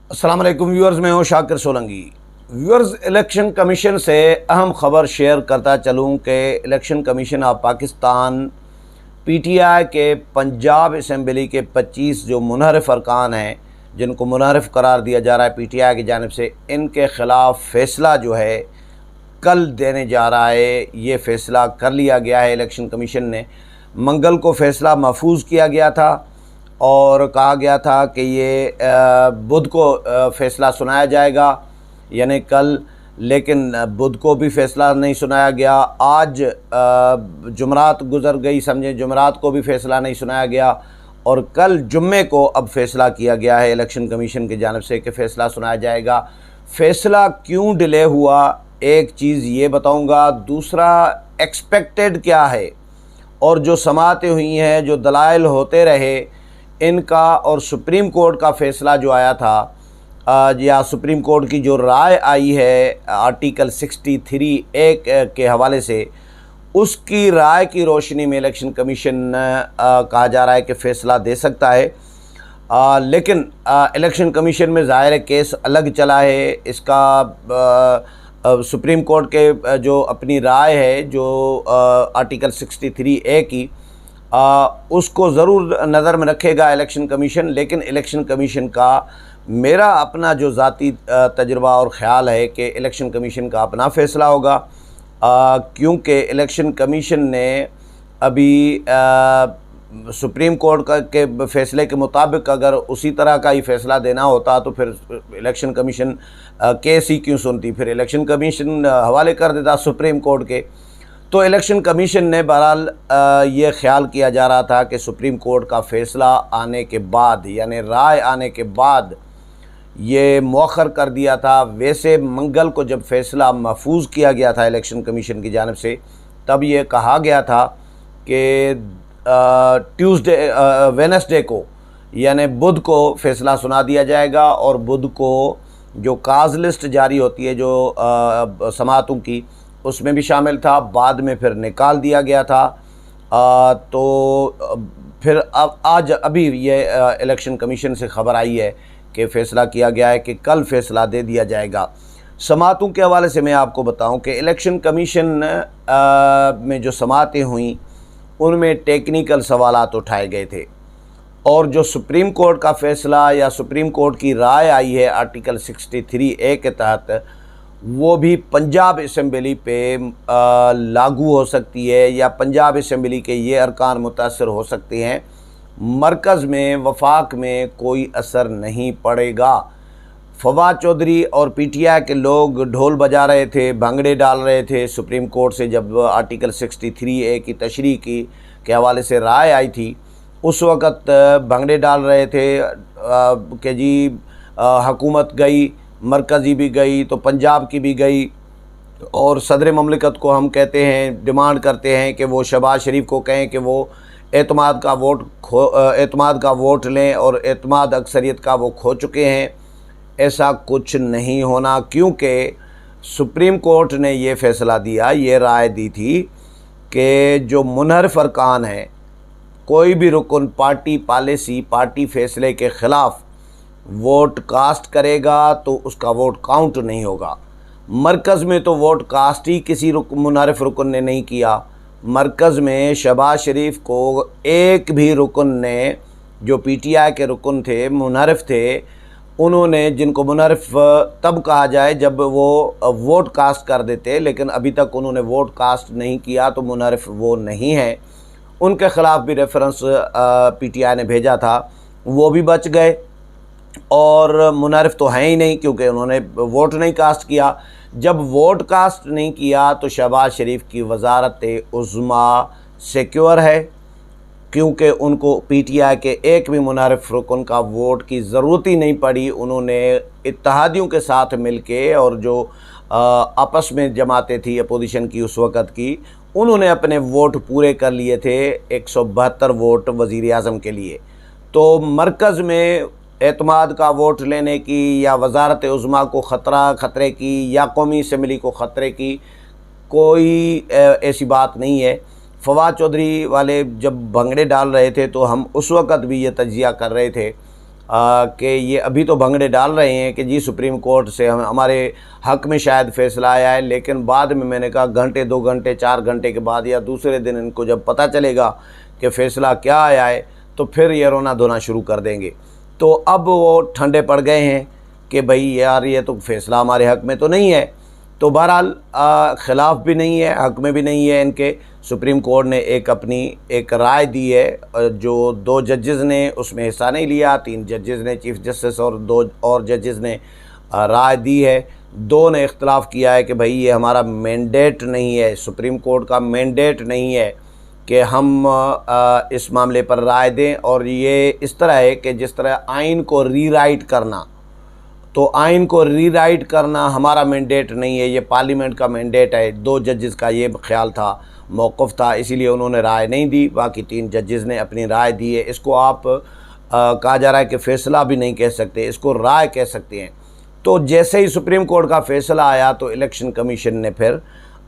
अस्सलाम वालेकुम व्यूअर्स, मैं हूं Shakir Solanki. Viewers, election commission से अहम ख़बर शेयर करता चलूं कि election commission of Pakistan PTI के पंजाब असम्बली के 25 जो मुनहरफ अरकान हैं, जिनको मुनहरफ करार दिया जा रहा है पीटीआई की जानिब से, इनके ख़िलाफ़ फ़ैसला जो है कल देने जा रहा है। ये फ़ैसला कर लिया गया है। इलेक्शन कमीशन ने मंगल को फ़ैसला महफूज किया गया था और कहा गया था कि ये बुध को फ़ैसला सुनाया जाएगा, यानी कल, लेकिन बुध को भी फ़ैसला नहीं सुनाया गया। आज जुमरात गुज़र गई, समझे, जुमरात को भी फ़ैसला नहीं सुनाया गया और कल जुम्मे को अब फ़ैसला किया गया है इलेक्शन कमीशन की जानिब से कि फ़ैसला सुनाया जाएगा। फ़ैसला क्यों डिले हुआ, एक चीज़ ये बताऊँगा। दूसरा, एक्सपेक्टेड क्या है और जो समातें हुई हैं, जो दलाइल होते रहे इनका, और सुप्रीम कोर्ट का फ़ैसला जो आया था या सुप्रीम कोर्ट की जो राय आई है आर्टिकल 63(a) के हवाले से, उसकी राय की रोशनी में इलेक्शन कमीशन कहा जा रहा है कि फ़ैसला दे सकता है। लेकिन इलेक्शन कमीशन में ज़ाहिर है केस अलग चला है। इसका सुप्रीम कोर्ट के जो अपनी राय है, जो आर्टिकल 63(a) की, उसको ज़रूर नज़र में रखेगा इलेक्शन कमीशन। लेकिन इलेक्शन कमीशन का, मेरा अपना जो ज़ाती तजुर्बा और ख़्याल है कि इलेक्शन कमीशन का अपना फ़ैसला होगा, क्योंकि इलेक्शन कमीशन ने अभी सुप्रीम कोर्ट के फ़ैसले के मुताबिक अगर उसी तरह का ही फ़ैसला देना होता तो फिर इलेक्शन कमीशन केस ही क्यों सुनती, फिर इलेक्शन कमीशन हवाले कर देता सुप्रीम कोर्ट के। तो इलेक्शन कमीशन ने बहरहाल ये ख्याल किया जा रहा था कि सुप्रीम कोर्ट का फ़ैसला आने के बाद, यानी राय आने के बाद, ये मौखर कर दिया था। वैसे मंगल को जब फ़ैसला महफूज किया गया था इलेक्शन कमीशन की जानिब से, तब ये कहा गया था कि वेडनेसडे को, यानी बुध को फ़ैसला सुना दिया जाएगा और बुध को जो काज लिस्ट जारी होती है जो समातों की, उसमें भी शामिल था। बाद में फिर निकाल दिया गया था। तो फिर अब आज अभी ये इलेक्शन कमीशन से ख़बर आई है कि फ़ैसला किया गया है कि कल फ़ैसला दे दिया जाएगा। समातों के हवाले से मैं आपको बताऊं कि इलेक्शन कमीशन में जो समातें हुई उनमें टेक्निकल सवालात उठाए गए थे और जो सुप्रीम कोर्ट का फ़ैसला या सुप्रीम कोर्ट की राय आई है आर्टिकल 63(a) के तहत, वो भी पंजाब असम्बली पे लागू हो सकती है या पंजाब असम्बली के ये अरकान मुतासर हो सकते हैं। मरकज़ में, वफाक में कोई असर नहीं पड़ेगा। फवाद चौधरी और पीटीआई के लोग ढोल बजा रहे थे, भांगड़े डाल रहे थे सुप्रीम कोर्ट से जब आर्टिकल 63(a) की तशरीह की के हवाले से राय आई थी। उस वक़्त भांगड़े डाल रहे थे कि जी हुकूमत गई, मरकज़ी भी गई तो पंजाब की भी गई, और सदर ममलिकत को हम कहते हैं, डिमांड करते हैं कि वो शहबाज शरीफ को कहें कि वो एतमाद का वोट लें, और एतमाद अक्सरियत का वो खो चुके हैं। ऐसा कुछ नहीं होना, क्योंकि सुप्रीम कोर्ट ने ये फ़ैसला दिया, ये राय दी थी कि जो मुनहरफ अरकान हैं, कोई भी रुकन पार्टी पॉलिसी, पार्टी फ़ैसले के ख़िलाफ़ वोट कास्ट करेगा तो उसका वोट काउंट नहीं होगा। मरकज़ में तो वोट कास्ट ही किसी मुनहरफ रुकन ने नहीं किया। मरकज़ में शहबाज शरीफ को एक भी रुकन ने, जो पीटीआई के रुकन थे, मुनहरफ थे, उन्होंने, जिनको मुनहरफ तब कहा जाए जब वो वोट कास्ट कर देते, लेकिन अभी तक उन्होंने वोट कास्ट नहीं किया तो मुनहरफ वो नहीं है। उनके ख़िलाफ़ भी रेफरेंस पीटीआई ने भेजा था, वो भी बच गए और मुनहरफ तो हैं ही नहीं क्योंकि उन्होंने वोट नहीं कास्ट किया। जब वोट कास्ट नहीं किया तो शहबाज शरीफ की वज़ारत उज़्मा सिक्योर है, क्योंकि उनको पीटीआई के एक भी मुनहरफ रुकन का वोट की ज़रूरत ही नहीं पड़ी। उन्होंने इत्तेहादियों के साथ मिलके, और जो आपस में जमातें थी अपोजिशन की उस वक़्त की, उन्होंने अपने वोट पूरे कर लिए थे, 172 वोट वज़ीर आज़म के लिए। तो मरकज़ में एतमाद का वोट लेने की या वज़ारत उज़्मा को ख़तरे की या कौमी असम्बली को ख़तरे की कोई ऐसी बात नहीं है। फवाद चौधरी वाले जब भंगड़े डाल रहे थे तो हम उस वक़्त भी ये तज्ज़िया कर रहे थे कि ये अभी तो भंगड़े डाल रहे हैं कि जी सुप्रीम कोर्ट से हमारे हक़ में शायद फ़ैसला आया है, लेकिन बाद में मैंने कहा घंटे 2 घंटे 4 घंटे के बाद या दूसरे दिन इनको जब पता चलेगा कि फ़ैसला क्या आया है तो फिर ये रोना धोना शुरू कर देंगे। तो अब वो ठंडे पड़ गए हैं कि भाई यार ये तो फ़ैसला हमारे हक़ में तो नहीं है। तो बहरहाल ख़िलाफ़ भी नहीं है, हक़ में भी नहीं है इनके। सुप्रीम कोर्ट ने अपनी एक राय दी है, जो 2 जजेज़ ने उसमें हिस्सा नहीं लिया, 3 जजेज़ ने, चीफ़ जस्टिस और 2 और जजेज़ ने राय दी है। 2 ने इख्तलाफ किया है कि भाई ये हमारा मैंडेट नहीं है, सुप्रीम कोर्ट का मैंडेट नहीं है कि हम इस मामले पर राय दें। और ये इस तरह है कि जिस तरह आइन को रीराइट करना, तो आइन को रीराइट करना हमारा मैंडेट नहीं है, ये पार्लियामेंट का मैंडेट है। 2 जजेस का ये ख्याल था, मौक़िफ़ था, इसीलिए उन्होंने राय नहीं दी। बाकी 3 जजेस ने अपनी राय दी है। इसको आप कहा जा रहा है कि फ़ैसला भी नहीं कह सकते, इसको राय कह सकते हैं। तो जैसे ही सुप्रीम कोर्ट का फ़ैसला आया तो इलेक्शन कमीशन ने फिर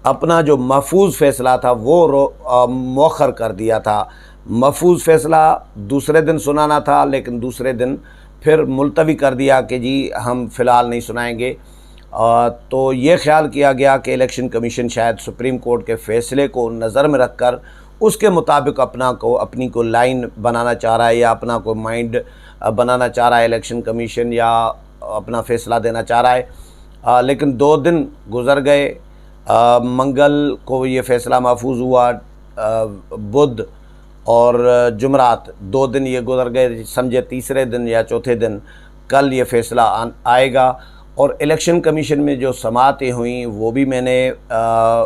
अपना जो महफूज फ़ैसला था वो मौखर कर दिया था। महफूज फ़ैसला दूसरे दिन सुनाना था, लेकिन दूसरे दिन फिर मुलतवी कर दिया कि जी हम फ़िलहाल नहीं सुनाएंगे। तो ये ख्याल किया गया कि इलेक्शन कमीशन शायद सुप्रीम कोर्ट के फ़ैसले को नज़र में रख कर उसके मुताबिक अपनी को लाइन बनाना चाह रहा है, या अपना को माइंड बनाना चाह रहा है इलेक्शन कमीशन, या अपना फ़ैसला देना चाह रहा है। लेकिन 2 दिन गुज़र गए। मंगल को ये फ़ैसला महफूज हुआ, बुध और जुमरात 2 दिन ये गुजर गए, समझे तीसरे दिन या चौथे दिन कल ये फ़ैसला आएगा। और इलेक्शन कमीशन में जो समाअतें हुई वो भी मैंने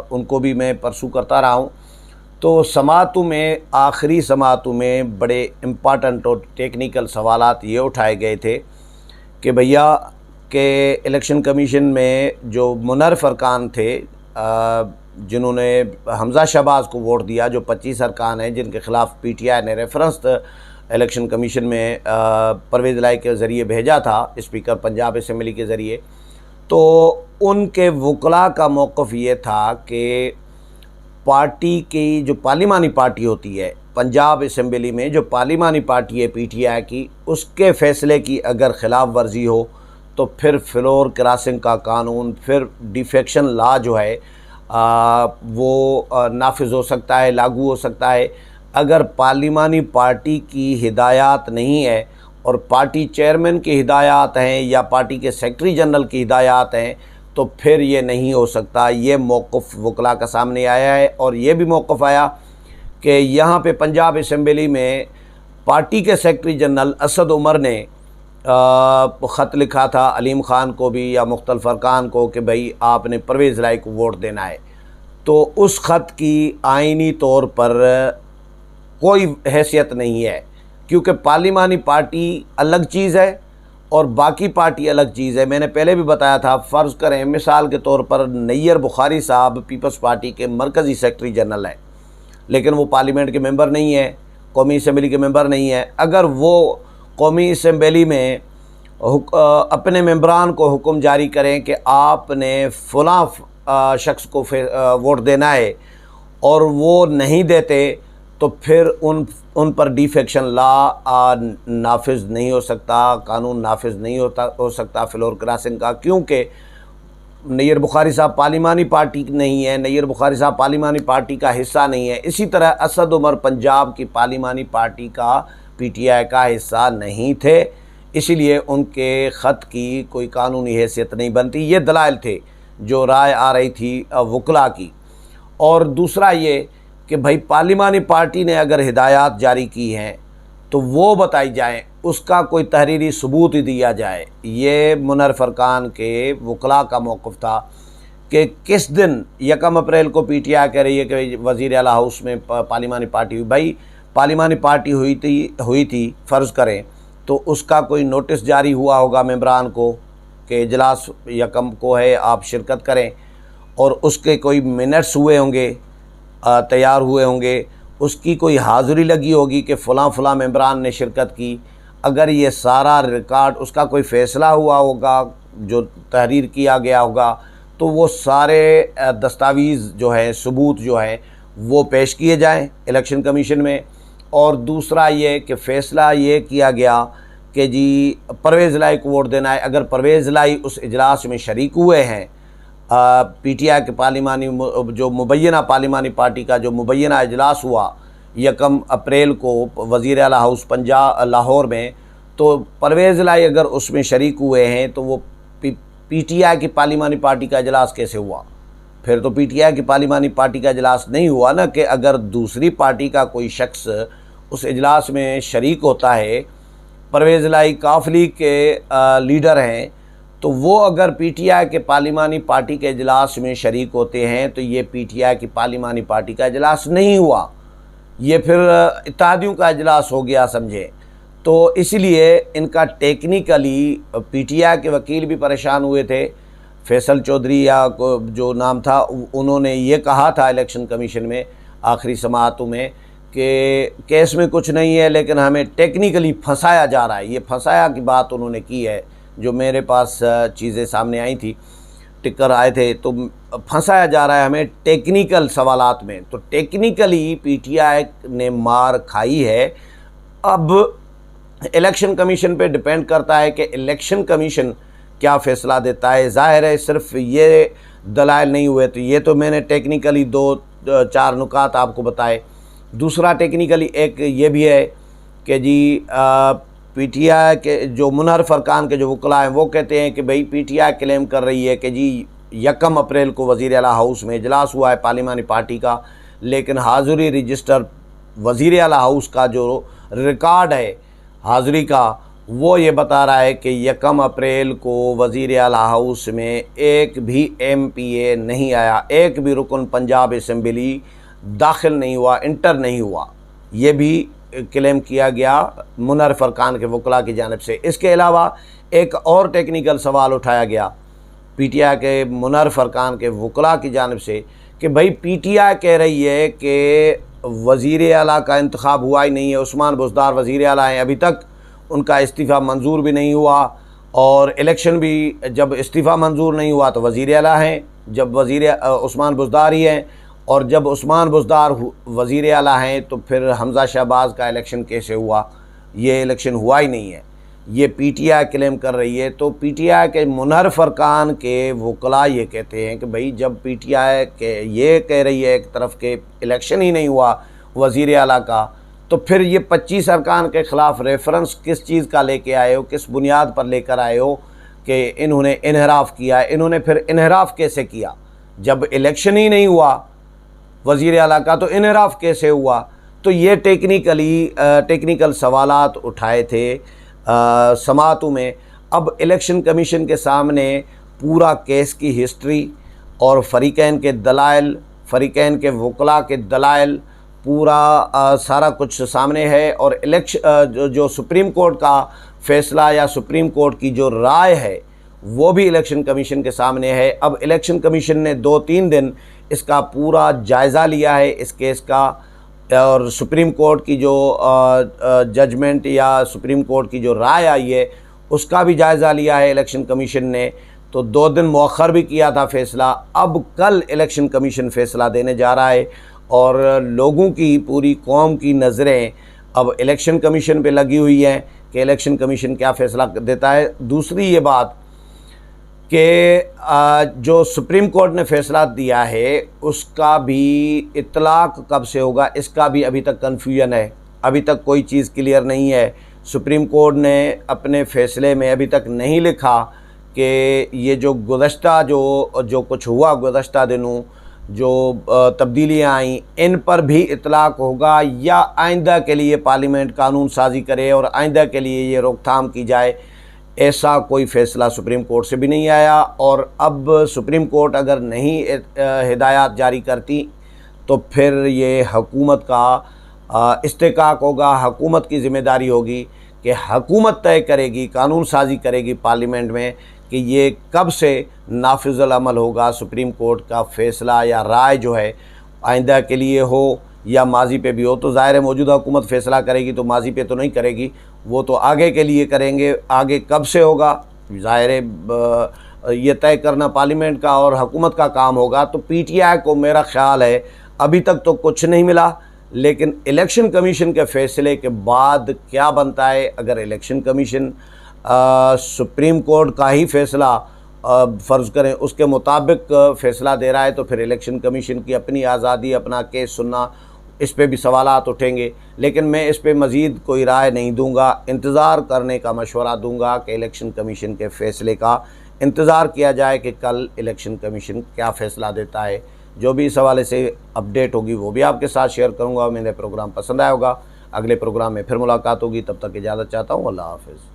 उनको भी मैं परसू करता रहा हूँ। तो समाअतों में, आखिरी समाअतों में बड़े इम्पॉर्टेंट और टेक्निकल सवालात ये उठाए गए थे कि भैया के इलेक्शन कमीशन में जो मुनर्रफ अरकान थे, जिन्होंने हमज़ा शहबाज को वोट दिया, जो 25 अरकान हैं जिनके ख़िलाफ़ PTI ने रेफरेंस इलेक्शन कमीशन में परवेज़ इलाही के ज़रिए भेजा था, स्पीकर पंजाब असम्बली के ज़रिए। तो उनके वकला का मौक़िफ़ ये था कि पार्टी की जो पार्लिमानी पार्टी होती है पंजाब असम्बली में, जो पार्लिमानी पार्टी है PTI की, उसके फ़ैसले की अगर ख़िलाफ़ वर्जी हो तो फिर फ्लोर क्रॉसिंग का कानून, फिर डिफेक्शन लॉ जो है वो नाफिज हो सकता है, लागू हो सकता है। अगर पार्लिमानी पार्टी की हिदायत नहीं है और पार्टी चेयरमैन की हिदायत हैं या पार्टी के सेक्रेटरी जनरल की हिदायत हैं तो फिर ये नहीं हो सकता। ये मौक़िफ़ वकला का सामने आया है। और ये भी मौक़िफ़ आया कि यहाँ पे पंजाब असम्बली में पार्टी के सेक्रेटरी जनरल असद उमर ने ख़त लिखा था अलीम ख़ान को भी या मुख्तलिफ़ अरकान को कि भाई आपने परवेज़ इलाही को वोट देना है। तो उस ख़त की आइनी तौर पर कोई हैसियत नहीं है, क्योंकि पार्लिमानी पार्टी अलग चीज़ है और बाकी पार्टी अलग चीज़ है। मैंने पहले भी बताया था, फ़र्ज़ करें मिसाल के तौर पर नैयर बुखारी साहब पीपल्स पार्टी के मरकज़ी सेक्रेटरी जनरल हैं, लेकिन वो पार्लियामेंट के मेंबर नहीं है, कौमी असम्बली के मेंबर नहीं है। अगर वो कौमी असम्बली में अपने मेंबरान को हुक्म जारी करें कि आपने फ़लाँ शख्स को वोट देना है और वो नहीं देते तो फिर उन पर डिफेक्शन लॉ नाफिज नहीं हो सकता, कानून नाफिज नहीं हो सकता फ्लोर क्रॉसिंग का, क्योंकि नैयर बुखारी साहब पार्लिमानी पार्टी नहीं है, नैयर बुखारी साहब पार्लिमानी पार्टी का हिस्सा नहीं है। इसी तरह असद उमर पंजाब की पार्लिमानी पार्टी का PTI का हिस्सा नहीं थे, इसीलिए उनके ख़त की कोई कानूनी हैसियत नहीं बनती। ये दलाइल थे जो राय आ रही थी वकला की। और दूसरा ये कि भाई पार्लिमानी पार्टी ने अगर हिदायत जारी की हैं तो वो बताई जाए, उसका कोई तहरीरी सबूत ही दिया जाए। ये मुनर्रफ अरकान के वकला का मौक़िफ़ था कि किस दिन 1 अप्रैल को PTI कह रही है कि वज़ीर आला हाउस में पार्लिमानी पार्टी हुई। भाई पार्लिमानी पार्टी हुई थी फ़र्ज़ करें तो उसका कोई नोटिस जारी हुआ होगा मेंबरान को कि इजलास 1 को है, आप शिरकत करें, और उसके कोई मिनट्स हुए होंगे, तैयार हुए होंगे, उसकी कोई हाज़िरी लगी होगी कि फ़लाँ मेंबरान ने शिरकत की। अगर ये सारा रिकॉर्ड, उसका कोई फ़ैसला हुआ होगा जो तहरीर किया गया होगा, तो वो सारे दस्तावेज़ जो है, सबूत जो है, वो पेश किए जाएं इलेक्शन कमीशन में। और दूसरा ये कि फ़ैसला ये किया गया कि जी परवेज़ लाई को वोट देना है। अगर परवेज़ लाई उस इजलास में शरीक हुए हैं, PTI के पार्लिमानी जो मुबैना पार्लिमानी पार्टी का जो मुबैना इजलास हुआ 1 अप्रैल को वज़ीर आला हाउस पंजाब लाहौर में, तो परवेज़ लाई अगर उसमें शरीक हुए हैं तो वो PTI की पार्लिमानी पार्टी का इजलास कैसे हुआ? फिर तो PTI की पार्लिमानी पार्टी का इजलास नहीं हुआ ना, कि अगर दूसरी पार्टी का कोई शख्स उस इजलास में शरीक होता है, परवेज़ लाई काफ लीग के लीडर हैं, तो वो अगर PTI के पार्लिमानी पार्टी के इजलास में शरीक होते हैं तो ये PTI की पार्लिमानी पार्टी का इजलास नहीं हुआ, ये फिर इत्तेहादियों का इजलास हो गया, समझे। तो इसलिए इनका टेक्निकली PTI के वकील भी परेशान हुए थे, फैसल चौधरी या जो नाम था, उन्होंने ये कहा था इलेक्शन कमीशन में आखिरी समाअतों में कि केस में कुछ नहीं है लेकिन हमें टेक्निकली फंसाया जा रहा है। ये फंसाया की बात उन्होंने की है, जो मेरे पास चीज़ें सामने आई थी, टिकर आए थे, तो फंसाया जा रहा है हमें टेक्निकल सवालात में। तो टेक्निकली PTI ने मार खाई है। अब इलेक्शन कमीशन पे डिपेंड करता है कि इलेक्शन कमीशन क्या फ़ैसला देता है। ज़ाहिर है सिर्फ ये दलाइल नहीं हुए, तो ये तो मैंने टेक्निकली 2-4 नुकात आपको बताए। दूसरा टेक्निकली एक ये भी है कि जी PTI के जो मुनहरफ अरकान के जो वकला हैं वो कहते हैं कि भाई PTI क्लेम कर रही है कि जी 1 अप्रैल को वज़ीर आला हाउस में इजलास हुआ है पार्लिमानी पार्टी का, लेकिन हाज़िरी रजिस्टर वज़ीर आला हाउस का जो रिकॉर्ड है हाज़िरी का, वो ये बता रहा है कि 1 अप्रैल को वज़ीर आला हाउस में एक भी MPA नहीं आया, एक भी रुकन पंजाब असम्बली दाखिल नहीं हुआ, इंटर नहीं हुआ। ये भी क्लेम किया गया मुनहरफ अरकान के वकला की जानिब से। इसके अलावा एक और टेक्निकल सवाल उठाया गया PTI के मुनहरफ अरकान के वकला की जानिब से कि भाई PTI कह रही है कि वज़ीर आला का इंतखाब हुआ ही नहीं है, उस्मान बुज़दार वज़ीर आला हैं, अभी तक उनका इस्तीफ़ा मंजूर भी नहीं हुआ, और इलेक्शन भी जब इस्तीफ़ा मंजूर नहीं हुआ तो वज़ीर आला हैं, जब उस्मान बुज़दार ही हैं, और जब उस्मान बुज़दार वज़ीर आला हैं तो फिर हमज़ा शहबाज का इलेक्शन कैसे हुआ? ये इलेक्शन हुआ ही नहीं है, ये PTI क्लेम कर रही है। तो PTI के मुनहरफ अरकान के वकला ये कहते हैं कि भाई जब PTI के ये कह रही है एक तरफ के इलेक्शन ही नहीं हुआ वज़ीर आला का, तो फिर ये 25 अरकान के ख़िलाफ़ रेफरेंस किस चीज़ का लेके आए हो, किस बुनियाद पर लेकर आए हो कि इन्होंने इन्हराफ़ किया है? इन्होंने फिर इन्हराफ़ कैसे किया? जब इलेक्शन ही नहीं हुआ वज़ीर आला का तो इन्हराफ़ कैसे हुआ? तो ये टेक्निकल सवालात उठाए थे समाअतों में। अब इलेक्शन कमीशन के सामने पूरा केस की हिस्ट्री और फ़रीक़ैन के दलाइल, फ़रीक़ैन के वकला के दलाइल, पूरा सारा कुछ सामने है। और जो सुप्रीम कोर्ट का फ़ैसला या सुप्रीम कोर्ट की जो राय है वो भी इलेक्शन कमीशन के सामने है। अब इलेक्शन कमीशन ने 2-3 दिन इसका पूरा जायज़ा लिया है इस केस का, और सुप्रीम कोर्ट की जो जजमेंट या सुप्रीम कोर्ट की जो राय आई है उसका भी जायज़ा लिया है इलेक्शन कमीशन ने। तो 2 दिन मौखर भी किया था फ़ैसला। अब कल इलेक्शन कमीशन फ़ैसला देने जा रहा है, और लोगों की, पूरी कौम की नज़रें अब इलेक्शन कमीशन पे लगी हुई हैं कि इलेक्शन कमीशन क्या फ़ैसला देता है। दूसरी ये बात कि जो सुप्रीम कोर्ट ने फ़ैसला दिया है उसका भी इतलाक़ कब से होगा, इसका भी अभी तक कन्फ्यूजन है, अभी तक कोई चीज़ क्लियर नहीं है। सुप्रीम कोर्ट ने अपने फ़ैसले में अभी तक नहीं लिखा कि ये जो गुज़श्ता जो कुछ हुआ गुज़श्ता दिनों जो तब्दीलियाँ आई, इन पर भी इतलाक़ होगा या आइंदा के लिए पार्लियामेंट कानून साजी करे और आइंदा के लिए ये रोकथाम की जाए। ऐसा कोई फ़ैसला सुप्रीम कोर्ट से भी नहीं आया। और अब सुप्रीम कोर्ट अगर नहीं हिदायत जारी करती तो फिर ये हुकूमत का इस्तेकाक होगा, हुकूमत की ज़िम्मेदारी होगी कि हुकूमत तय करेगी, कानून साजी करेगी पार्लियामेंट में कि ये कब से नाफिज़ुल अमल होगा सुप्रीम कोर्ट का फ़ैसला या राय जो है, आइंदा के लिए हो या माजी पे भी हो। तो ज़ाहिर है मौजूदा हुकूमत फ़ैसला करेगी तो माजी पे तो नहीं करेगी, वो तो आगे के लिए करेंगे। आगे कब से होगा ज़ाहिर है ये तय करना पार्लियामेंट का और हुकूमत का काम होगा। तो PTI को मेरा ख़्याल है अभी तक तो कुछ नहीं मिला, लेकिन इलेक्शन कमीशन के फ़ैसले के बाद क्या बनता है, अगर इलेक्शन कमीशन सुप्रीम कोर्ट का ही फ़ैसला फ़र्ज़ करें उसके मुताबिक फ़ैसला दे रहा है, तो फिर इलेक्शन कमीशन की अपनी आज़ादी, अपना केस सुनना, इस पे भी सवालात उठेंगे। लेकिन मैं इस पे मज़ीद कोई राय नहीं दूंगा, इंतज़ार करने का मशवरा दूंगा कि इलेक्शन कमीशन के फ़ैसले का इंतज़ार किया जाए कि कल इलेक्शन कमीशन क्या फ़ैसला देता है। जो भी इस हवाले से अपडेट होगी वो भी आपके साथ शेयर करूँगा। मेरे प्रोग्राम पसंद आया होगा, अगले प्रोग्राम में फिर मुलाकात होगी। तब तक इजाज़त चाहता हूँ। अल्लाह हाफ़िज़।